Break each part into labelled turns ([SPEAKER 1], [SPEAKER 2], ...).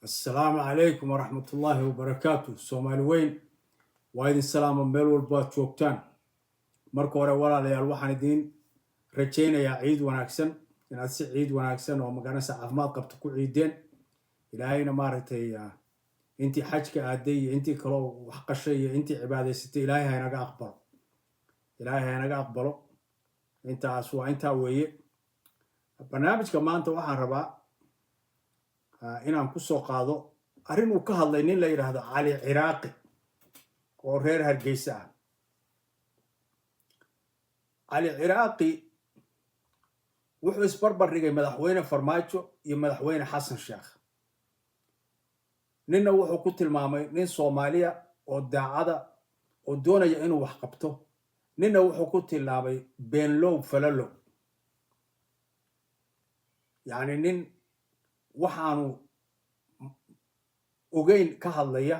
[SPEAKER 1] السلام عليكم ورحمة الله وبركاته. سومالي وين وايد السلام ميل والبات شوكتان marka hore walaalayaal waxaan idin rajaynayaa ciid wanaagsan inaad si ciid wanaagsan oo magaranaysa caafimaad qabto ku ciideen ilaahayna maaragtay intii xajka aaday iyo intii kale wax qashay iyo intii cibaadaysatay ilaahay ha inaga aqbalo intaas waa intaa weeye barnaamijka maanta waxaan rabaa inaan ku soo qaado arrin uu ka hadlay nin la yiraahdo Cali Ciraaqi oo reer Hargeysa ah. علي عراقي wuxuu isbarbar dhigay madaxweyne Farmaajo iyo madaxweyne Xasan Sheekh. ninna wuxuu ku tilmaamay nin Soomaaliya oo daacada oo doonaya inuu wax qabto, ninna wuxuu ku tilmaamay beenlow falalow, yani nin waxaanu ogeyn ka hadlaya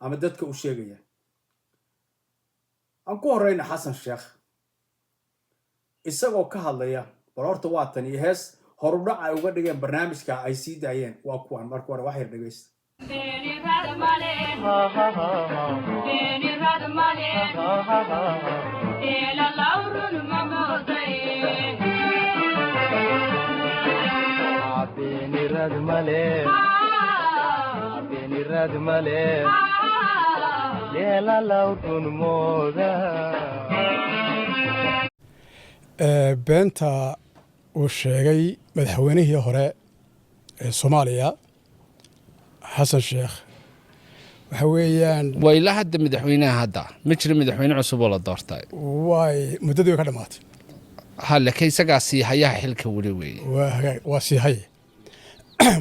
[SPEAKER 1] ama dadka u sheegaya. aan ku horeyna Xasan Sheekh isagoo ka hadlaya bal horta waa tan iyo hees horudhac ay uga dhigeen barnaamijka ay sii daayeen waa kuwan marka hore wax yar dhageysta.
[SPEAKER 2] beenta uu sheegay madaxweynihii hore ee Soomaaliya Xasan Sheekh waxa weeyaan
[SPEAKER 3] way la hadda madaxweynaha hadda ma jiro madaxweyne cusub oo la doortay
[SPEAKER 2] way muddadii ka dhamaatay
[SPEAKER 3] hal ka isaga si hayaha xilka wali weey
[SPEAKER 2] waa si hay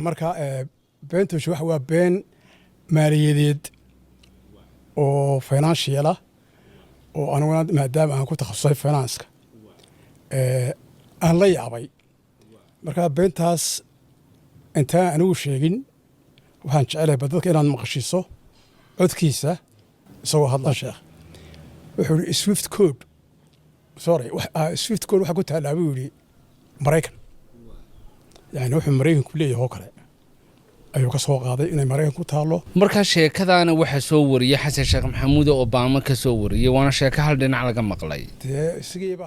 [SPEAKER 2] marka beentu waa been maaliyadeed oo financial ah oo anaguna maadaama aan ku takhasusay finance-ka aan la yaabay marka beentaas intaan anigu sheegin waxaan jecelahay dadka inaad maqashiiso codkiisa isagoo hadla sheekh wuxuu yidhi swift code waxa ku taallaa buu yidhi Maraykan, yani wuxuu Maraykanku leeyahay oo kale ayuu ka soo qaaday inay Maraykan ku taalo.
[SPEAKER 3] marka sheekadaana waxa soo wariyay Xasan Sheekh Maxamuud oo Obama ka soo wariyay waana sheeko hal dhinac laga maqlay.
[SPEAKER 2] Isigiiba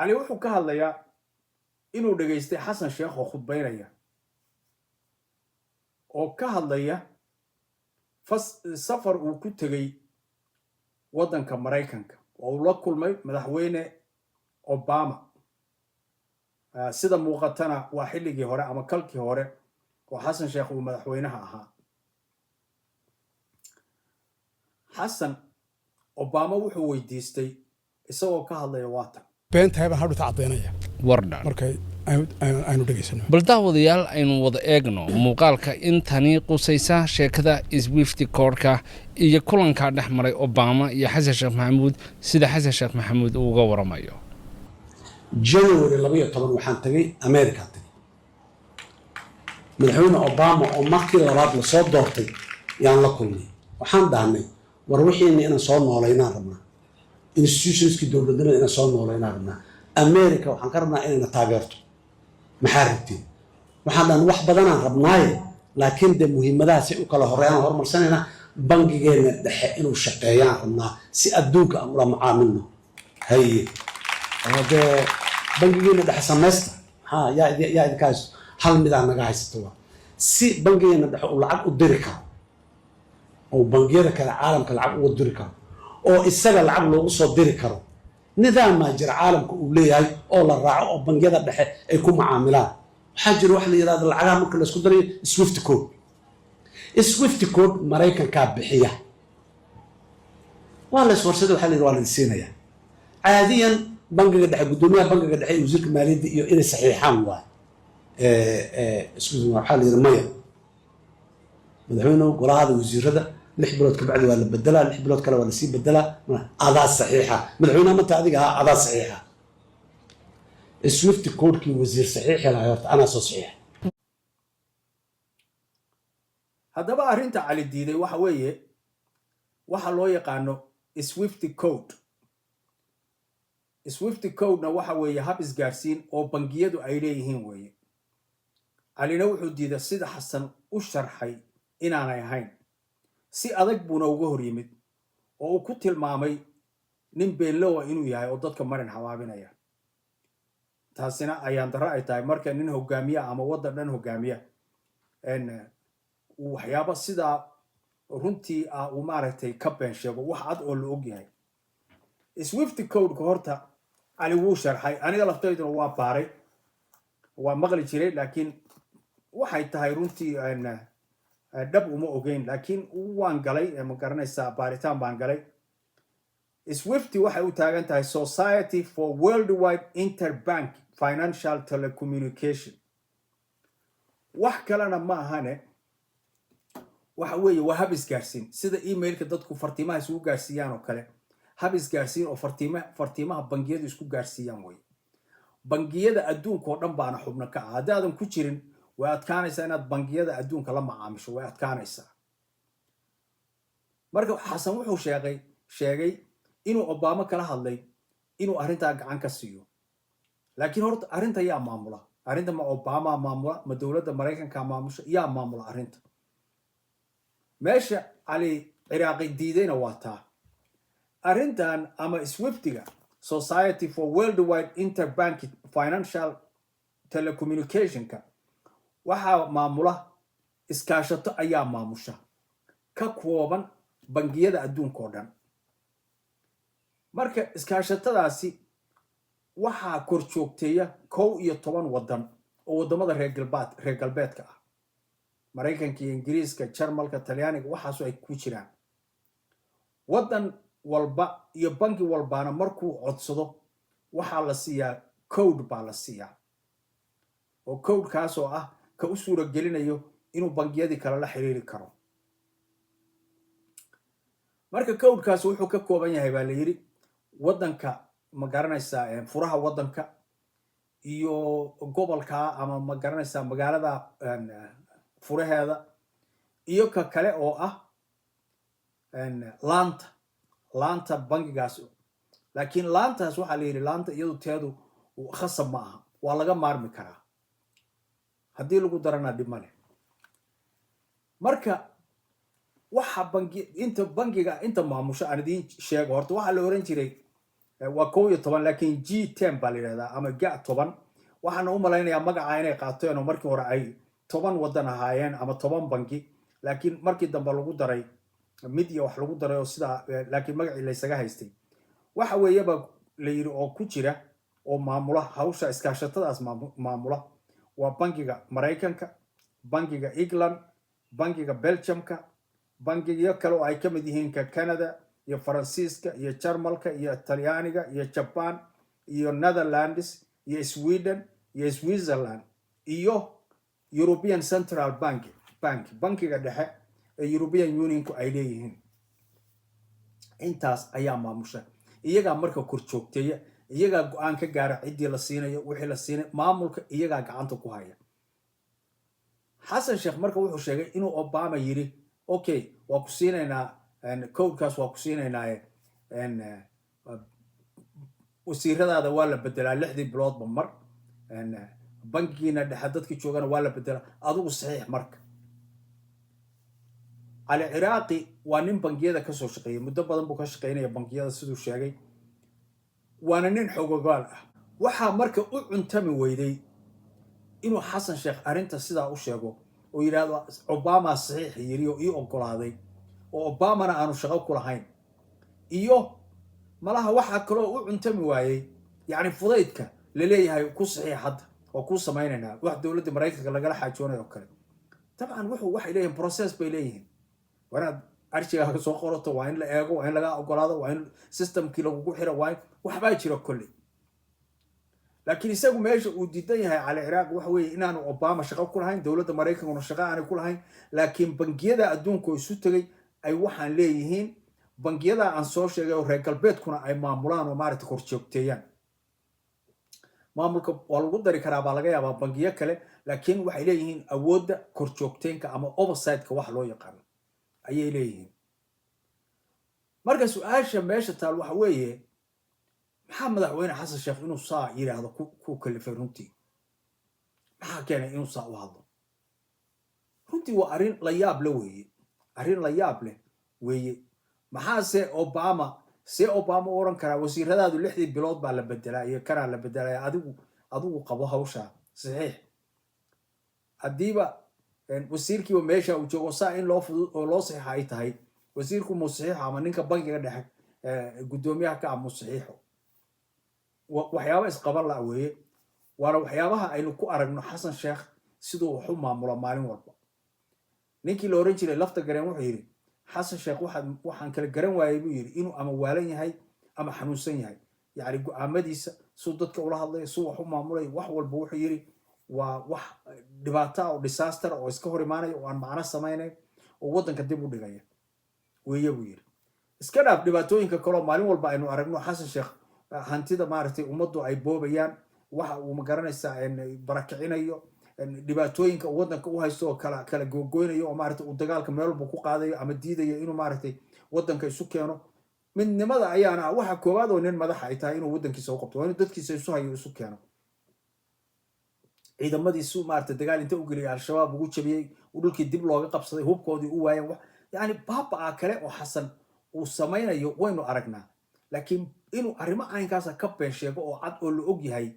[SPEAKER 1] Ali wuxuu ka hadlayaa inuu dhageystay Xasan Sheekh oo khudbaynaya oo ka hadlaya safar uu ku tagay wadanka Maraykanka oo uu la kulmay madaxweyne Obama. sida muuqatana waa xilligii hore ama kalkii hore oo Xasan Sheekh uu madaxweynaha ahaa. Xasan Obama wuxuu weydiistay isagoo ka hadlaya waatan
[SPEAKER 2] beentahay baan hadhu tacdeynaya
[SPEAKER 3] wardhan
[SPEAKER 2] markay aynu dhageysano
[SPEAKER 3] bal daawadayaal aynu wada eegno muuqaalka intani qusaysa sheekada Swift Code-ka iyo kulanka dhexmaray Obama iyo Xasan Sheekh Maxamuud sida Xasan Sheekh Maxamuud uu uga waramayo.
[SPEAKER 4] January 12 waxaan tagay America tagay madaxweyne Obama oo markii labaad la soo doortay yaan la kulmay waxaan dhahnay war wixii inaan soo nooleynaa rabnaa institutionski dawladda inaan soo nooleynaa rabnaa America waxaan ka rabnaa inaan taageerto maxaa rabtiin waxaan dhan wax badan aan rabnaaye laakiin de muhiimadaha si u kala horeeyaan horumarsanayna bangigeena dhexe inuu shaqeeyaan rabnaa si adduunka aan ula macaamilno haye hada bangigeena dhexe samaysta yaa idinkaas hal mid aan naga haysato si bangigeena dhexe uu lacag u diri karo oo bangiyada kale caalamka lacag ugu diri karo oo isaga lacag loogu soo diri karo nidaam ma jira caalamka uu leeyahay oo la raaco oo bangiyada dhexe ay ku macaamilaan waxaa jira wax la yiraahdo lacagaha marka la isku darayo Swift Code Maraykanka bixiya waa la iswarsaday waxa la yiraahdo waa la siinaya caadiyan bangiga dhexe gudoomiyaha bangiga dhexe iyo wasiirka maaliyadda iyo inay saxiixaan waa waxa la yiraahdo maya madaxweynuhu golaha wasiirada 6 bilood ka bacdi waa la bedelaa 6 bilood kale waa la sii bedelaa adaa saxiixa madaxweynaha manta adiga adaa saxiixa Swift Code-kii wasiir saxiixa la horta ana soo saxiixa.
[SPEAKER 1] haddaba arrinta Cali diiday waxa weeye waxa loo yaqaano Swift Code. Swift Code na waxa weeye hab isgaarsiin oo bangiyadu ay leeyihiin weeye. calina wuxuu diiday sida xasan u sharxay inaanay ahayn si adag buuna uga hor yimid oo uu ku tilmaamay nin beenlowa inuu yahay oo dadka marin habaabinaya taasina ayaan darro ay tahay marka nin hogaamiya ama waddan dhan hogaamiya waxyaaba sidaa runtii uu maaragtay ka been sheego wax cad oo la og yahay swift codeka horta cali wuu sharxay aniga laftayduna waa baaray waa maqli jiray laakiin waxay tahay runtii dhab uma ogeyn laakiin waan galay ma garanaysaa baaritaan baan galay swift waxay u taagan tahay Society for Worldwide Interbank Financial Telecommunication wax kalena ma ahane waxa weeye waa hab isgaarsiin sida emailka dadku fartiimaha isugu gaarsiiyaan oo kale hab isgaarsiin oo fartiimaha bangiyadu isku gaarsiiyaan way bangiyada adduunka oo dhan baana xubno ka ah haddaadan ku jirin way adkaanaysaa inaad bangiyada adduunka la macaamisho way adkaanaysaa marka xasan wuxuu sheegay inuu Obama kala hadlay inuu arrintaa gacan ka siiyo laakiin horta arrinta yaa maamula arrinta ma Obama maamula ma dowladda Mareykanka maamusha yaa maamula arrinta meesha cali ciraaqi diidayna waa taa arrintan ama swiftiga Society for Worldwide Interbank Financial Telecommunicationka waxaa maamula iskaashato ayaa maamusha ka kooban bangiyada adduunka oo dhan marka iskaashatadaasi waxaa kor joogteeya 11 waddan oo wadamada reer galbeedka ah Mareykanka iyo Ingiriiska Jarmalka Talyaaniga waxaas ay ku jiraan waddan walba iyo bangi walbaana markuu codsado waxaa la siiyaa code baa la siiyaa oo code kaas oo ah ka u suura gelinayo inuu bangiyadii kale la xiriiri karo marka code kaas wuxuu ka kooban yahay baa la yiri waddanka ma garanaysaa furaha waddanka iyo gobolka ama ma garanaysaa magaalada furaheeda iyo ka kale oo ah laanta bangigaas laakiin laantaas waxaa la yiri laanta iyadu teedu khasab ma aha waa laga maarmi karaa haddii lagu darana dhib male marka waxa bangiga inta maamusha aan idiin sheego horta waxaa la oran jiray waa 11 laakiin G10 baa la yiraahdaa ama G10 waxaan u malaynayaa magaca inay qaateen oo markii hore ay 10 waddan ahaayeen ama 10 bangi laakiin markii dambe lagu daray mid iyo wax lagu daray oo sida laakiin magacii la isaga haystay waxa weeyaba la yiri oo ku jira oo maamula hawsha iskaashatadaas maamula waa bangiga Mareykanka bangiga England bangiga Belgiumka bangiga kale oo ay ka mid yihiin ka Canada iyo Faransiiska iyo Jarmalka iyo Talyaaniga iyo Japan iyo Netherlands iyo Sweden iyo Switzerland iyo European Central bankiga dhexe ee European Unionku ay leeyihiin intaas ayaa maamusha iyaga marka kor joogteeya iyaga go'aan ka gaara cidii la siinayo wixii la siinay maamulka iyaga gacanta ku haya Xasan Sheekh marka wuxuu sheegay inuu Obama yiri okay waa ku siinaynaa codekaas waa ku siinaynaa wasiiradaada waa la bedelaa 6 biloodba mar bankiina dhexe dadkii joogana waa la bedelaa adigu saxiix marka cali ciraaqi waa nin bangiyada ka soo shaqeeyay muddo badan buu ka shaqeynaya bangiyada siduu sheegay waana nin xogogaal ah waxaa marka u cuntami weyday inuu Xasan Sheekh arrinta sidaa u sheego oo yiraahdo Obama saxiix yiri oo ii ogolaaday oo Obamana aanu shaqo ku lahayn iyo malaha waxa kale oo u cuntami waayay yani fudaydka la leeyahay ku saxiix hadda oo ku sameynayna wax dawladda Mareykanka laga xajoonayo kale taban waxay leeyihiin process bay leeyihiin wanaad arshiga ka soo qorato waa in la eego waa in laga ogolaado waa in systemkii lagu xiro waa waxba jira kulli laakiin isagu meesha uu diidan yahay cali ciraaq waxa weeye inaanu Obama shaqo ku lahayn dawladda Mareykanka shaqo aan ku lahayn laakiin bangiyada adduunka isu tagay ay waxaan leeyihiin bangiyada aan soo sheegay oo reer galbeedkuna ay maamulaan oo maaragtay kor joogteeyaan maamulka waa lagu dari karaa baa laga yaabaa bangiyo kale laakiin waxay leeyihiin awoodda kor joogteenka ama oversight-ka wax loo yaqaan ayay leeyihiin marka su'aasha meesha taal waxa weeye maxaa madaxweyne Xasan Sheekh inuu saa yiraahdo ku kalifay runtii maxaa keenay inuu saa u hadlo runtii waa arrin la yaab leh weeye arrin la yaab leh weeye maxaase obama u oran karaa wasiiradaadu 6 bilood baa la bedelaa iyo kanaa la bedelaya adigu qabo hawsha saxiix haddiiba wasiirkiiba meesha uu joogo saa in loo fudud oo loo saxiixa ay tahay wasiirku muu saxiixo ama ninka bankiga dhexe guddoomiyaha ka ah muu saxiixo waxyaaba isqaban la weeye waana waxyaabaha aynu ku aragno xasan sheekh siduu wax u maamulo maalin walba ninkii la oran jiray lafta gareen wuxuu yidhi xasan sheekh waxaan kala garan waayay buu yidhi inuu ama waalan yahay ama xanuunsan yahay yacni go-aamadiisa suu dadka ula hadlaya suu wax u maamulaya wax walba wuxuu yidhi waa wax dhibaato oo disaster oo iska hor imaanaya oo aan macno samaynayn oo waddanka dib u dhigaya weeye buu yidhi iska dhaaf dhibaatooyinka kaleo maalin walba aynu aragno xasan sheekh hantida maaragtay ummaddu ay boobayaan waxa uu magaranaysaa barakicinayo dhibaatooyinka waddanka u haysto oo kala googoynayo oo maaragtay uu dagaalka meel walba ku qaadayo ama diidayo inuu maaragtay waddanka isu keeno midnimada ayaana waxa koowaad oo nin madaxa ay tahay inuu waddankiisa u qabto waa inuu dadkiisa isu hayo isu keeno ciidamadiisu maaragtay dagaal inta u geliyay al-shabaab ugu jabiyey dhulkii dib looga qabsaday hubkoodii u waayeen yani baabaa kale oo xasan uu samaynayo waynu aragnaa laakiin inuu arrimo caynkaasa ka been sheego oo cad oo la og yahay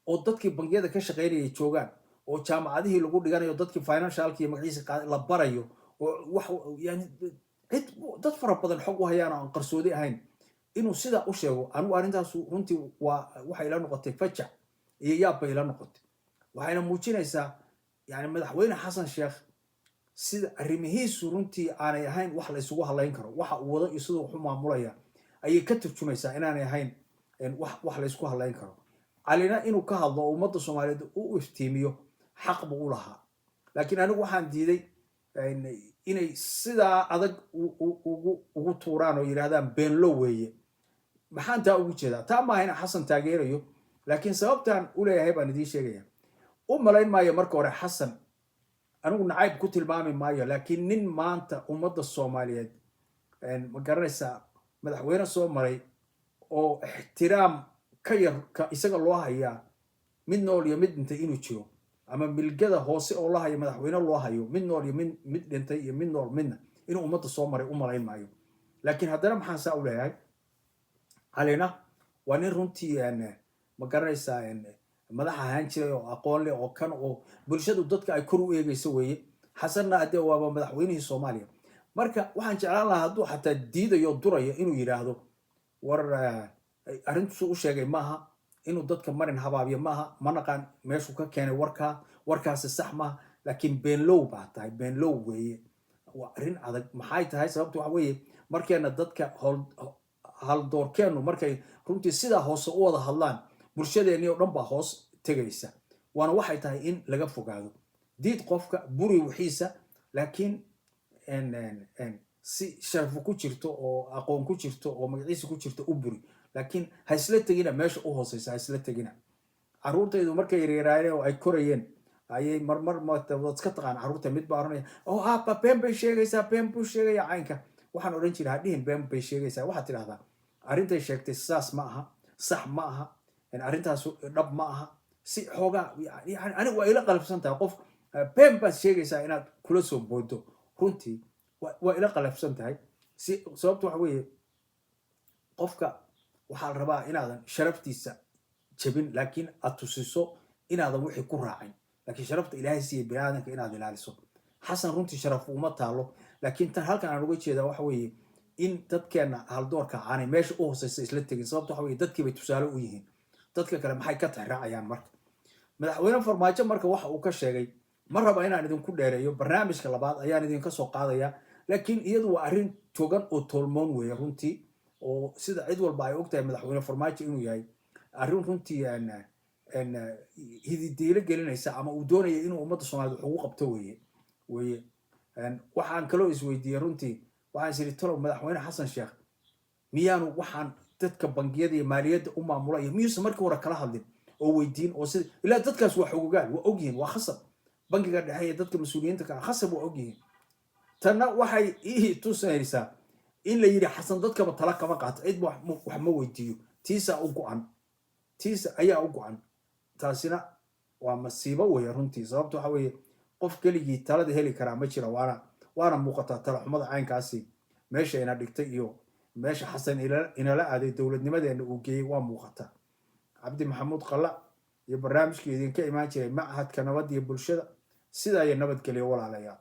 [SPEAKER 1] oo dadkii bangiyada ka shaqaynayay joogaan oo jaamacadihii lagu dhiganayo dadkii financialkii magaciisa la barayo oo wax yani dad fara badan xog u hayaan oo aan qarsoodi ahayn inuu sidaa u sheego anigu arrintaasu runtii waxay ila noqotay fajac iyo yaab bay ila noqotay waxayna muujinaysaa yani madaxweyne xasan sheekh sida arrimihiisu runtii aanay ahayn wax la isugu halayn karo waxa uu wado iyo siduu wax u maamulaya ayay ka turjumaysaa inaanay ahayn wax la isku halayn karo calina inuu ka hadlo oo ummadda soomaaliyeed u iftiimiyo xaq buu u lahaa laakiin anigu waxaan diiday inay sidaa adag ugu tuuraan oo yidhaahdaan beenlo weeye maxaan taa ugu jeedaa taa maaha inaan xasan taageerayo laakiin sababtaan u leeyahay baan idiin sheegaya u malayn maayo marka hore xasan anigu nacayb ku tilmaami maayo laakiin nin maanta ummadda soomaaliyeed ma garanaysaa madaxweyne soo maray oo ixtiraam ka yar isaga loo hayaa mid nool iyo mid dhintay inuu jiro ama milgada hoose oo la hayo madaxweyne loo hayo mid nool iyo mid dhintay iyo mid nool midna inuu ummadda soo maray u malayn maayo laakiin haddana maxaan saa u leeyahay calina waa nin runtii ma garanaysaa madaxa ahaan jiray oo aqoon leh oo kan oo bulshadu dadka ay kor u eegayso weeye xasanna hadee waaba madaxweynihii soomaaliya marka waxaan jeclaan lahaa hadduu xataa diidayo durayo inuu yidhaahdo war arrintusu u sheegay maaha inuu dadka marin habaabiyo maaha ma naqaan meeshuu ka keenay warkaasi sax maaha laakiin beenlow baa tahay beenlow weeye waa arrin adag maxay tahay sababta waxa weeye markeena dadka haldoorkeennu markay runtii sidaa hoose u wada hadlaan bulshadeenii oo dhan baa hoos tegaysa waana waxay tahay in laga fogaado diid qofka buri wixiisa laakiin si sharafo ku jirto oo aqoon ku jirto oo magaciisa ku jirto u buri laakiin ha isla tegina meesha u hooseysa ha isla tegina carruurtaydu markay yaryaraayeen oo ay korayeen ayay marmar waad iska taqaan carruurta mid baa oranaya oo aaba been bay sheegaysaa been buu sheegaya caynka waxaan odhan jiray hadhihin been bay sheegaysaa waxaad tidhahdaa arrintay sheegtay saas ma aha sax ma aha arrintaas dhab ma aha si xoogaa yani anigu waa ila qalabsan tahay qof been baad sheegaysaa inaad kula soo boodo runtii waa ila qalabsan tahay si sababta waxa weeye qofka waxaa la rabaa inaadan sharaftiisa jabin laakiin aad tusiso inaadan wixii ku raacin laakiin sharafta ilaahay siiya biniaadanka inaad ilaaliso xasan runtii sharaf uma taalo laakiin tan halkan aan uga jeedaa waxa weeye in dadkeena haldoorka aanay meesha u hooseysa isla tegin sababta waxa weeye dadkii bay tusaale u yihiin dadka kale maxay ka tixraacayaan marka madaxweyne farmaajo marka waxa uu ka sheegay ma raba inaan idinku dheereeyo barnaamijka labaad ayaan idinka soo qaadaya laakiin iyadu waa arrin togan oo tolmoon weeye runtii oo sida cid walba ay ogtahay madaxweyne farmaajo inuu yahay arrin runtii hididiilo gelinaysa ama uu doonaya inuu ummadda soomaaliyeed wax ugu qabto weeye waxaan kaloo isweydiiyey runtii waxaan is iri talow madaxweyne xasan sheekh miyaanu waxaan dadka bangiyada iyo maaliyadda u maamulaya miyuusan markii hore kala hadlin oo weydiin oo sida ilaa dadkaas waa xogogaal waa ogyihiin waa khasab bangiga dhexe iyo dadka mas-uuliyiinta ka khasab waa ogyihiin tanna waxay ii tusinaysaa in la yidhi xasan dadkaba tala kama qaato cid wax ma weydiiyo tiisa u go-an tiisa ayaa u go-an taasina waa masiibo weeye runtii sababta waxa weeye qof keligii talada heli karaa ma jira waana muuqataa tala xumada caynkaasi meesha ina dhigtay iyo meesha xasan inala aaday dowladnimadeena uu geeyey waa muuqataa cabdi maxamuud qalla iyo barnaamijkii idinka imaan jiray machadka nabad iyo bulshada sidaa iyo nabadgelyo walaalayaal